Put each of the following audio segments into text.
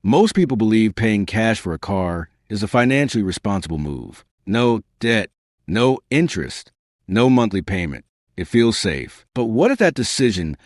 Most people believe paying cash for a car is a financially responsible move. No debt, no interest, no monthly payment. It feels safe. But what if that decision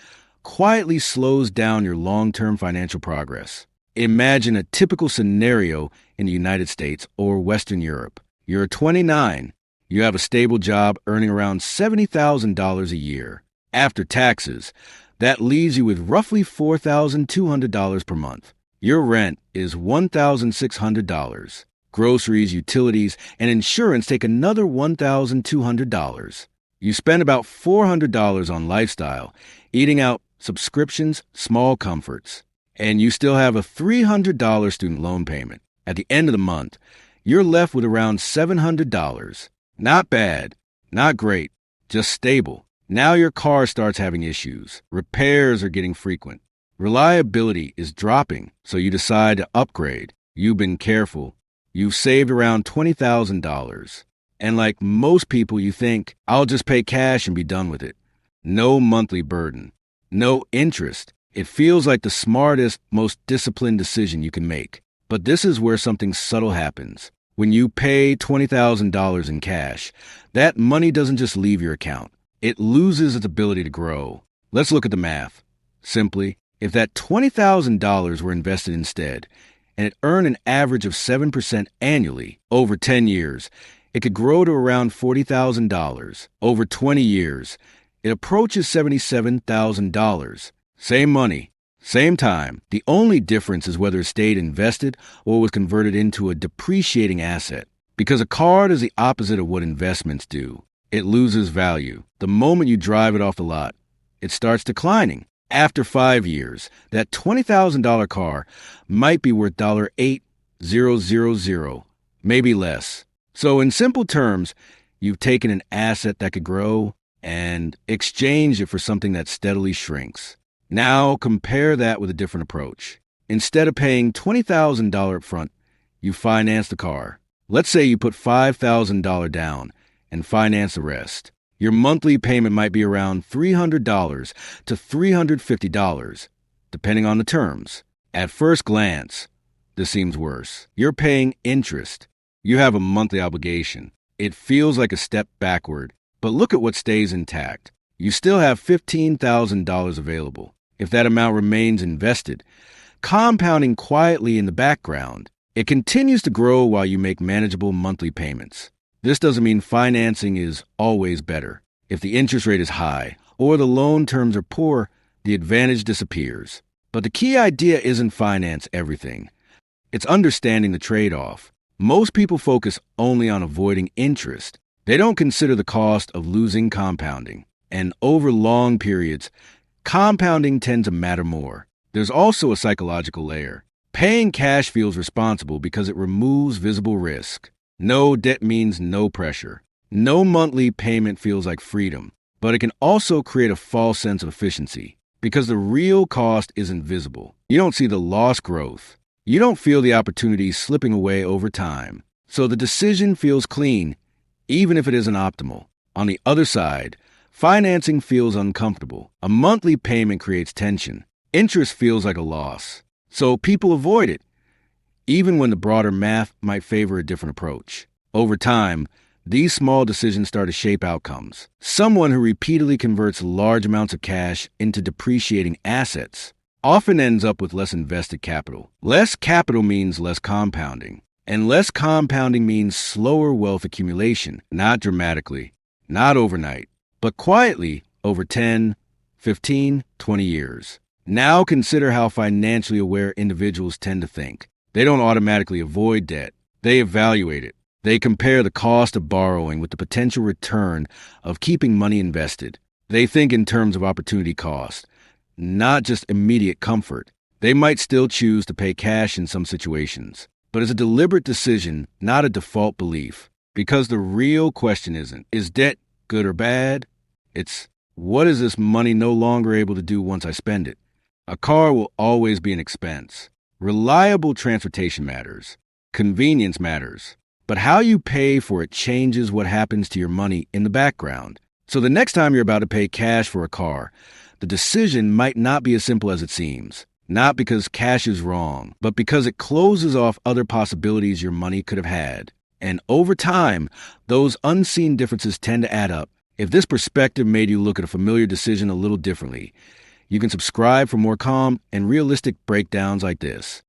quietly slows down your long-term financial progress? Imagine a typical scenario in the United States or Western Europe. You're 29. You have a stable job earning around $70,000 a year. After taxes, that leaves you with roughly $4,200 per month. Your rent is $1,600. Groceries, utilities, and insurance take another $1,200. You spend about $400 on lifestyle, eating out, subscriptions, small comforts. And you still have a $300 student loan payment. At the end of the month, you're left with around $700. Not bad, not great, just stable. Now your car starts having issues. Repairs are getting frequent. Reliability is dropping, so you decide to upgrade. You've been careful. You've saved around $20,000. And like most people, you think, I'll just pay cash and be done with it. No monthly burden. No interest. It feels like the smartest, most disciplined decision you can make. But this is where something subtle happens. When you pay $20,000 in cash, that money doesn't just leave your account. It loses its ability to grow. Let's look at the math. Simply, if that $20,000 were invested instead, and it earned an average of 7% annually over 10 years, it could grow to around $40,000. Over 20 years, it approaches $77,000. Same money, same time. The only difference is whether it stayed invested or was converted into a depreciating asset. Because a car is the opposite of what investments do. It loses value. The moment you drive it off the lot, it starts declining. After 5 years, that $20,000 car might be worth $8,000, maybe less. So in simple terms, you've taken an asset that could grow and exchanged it for something that steadily shrinks. Now compare that with a different approach. Instead of paying $20,000 up front, you finance the car. Let's say you put $5,000 down and finance the rest. Your monthly payment might be around $300 to $350, depending on the terms. At first glance, this seems worse. You're paying interest. You have a monthly obligation. It feels like a step backward, but look at what stays intact. You still have $15,000 available. If that amount remains invested, compounding quietly in the background, it continues to grow while you make manageable monthly payments. This doesn't mean financing is always better. If the interest rate is high or the loan terms are poor, the advantage disappears. But the key idea isn't finance everything. It's understanding the trade-off. Most people focus only on avoiding interest. They don't consider the cost of losing compounding. And over long periods, compounding tends to matter more. There's also a psychological layer. Paying cash feels responsible because it removes visible risk. No debt means no pressure. No monthly payment feels like freedom, but it can also create a false sense of efficiency because the real cost isn't visible. You don't see the lost growth. You don't feel the opportunities slipping away over time. So the decision feels clean, even if it isn't optimal. On the other side, financing feels uncomfortable. A monthly payment creates tension. Interest feels like a loss. So people avoid it, even when the broader math might favor a different approach. Over time, these small decisions start to shape outcomes. Someone who repeatedly converts large amounts of cash into depreciating assets often ends up with less invested capital. Less capital means less compounding, and less compounding means slower wealth accumulation, not dramatically, not overnight, but quietly over 10, 15, 20 years. Now consider how financially aware individuals tend to think. They don't automatically avoid debt. They evaluate it. They compare the cost of borrowing with the potential return of keeping money invested. They think in terms of opportunity cost, not just immediate comfort. They might still choose to pay cash in some situations, but it's a deliberate decision, not a default belief. Because the real question isn't, is debt good or bad? It's, what is this money no longer able to do once I spend it? A car will always be an expense. Reliable transportation matters. Convenience matters. But how you pay for it changes what happens to your money in the background. So the next time you're about to pay cash for a car, the decision might not be as simple as it seems. not because cash is wrong, but because it closes off other possibilities your money could have had. And over time, those unseen differences tend to add up. If this perspective made you look at a familiar decision a little differently, you can subscribe for more calm and realistic breakdowns like this.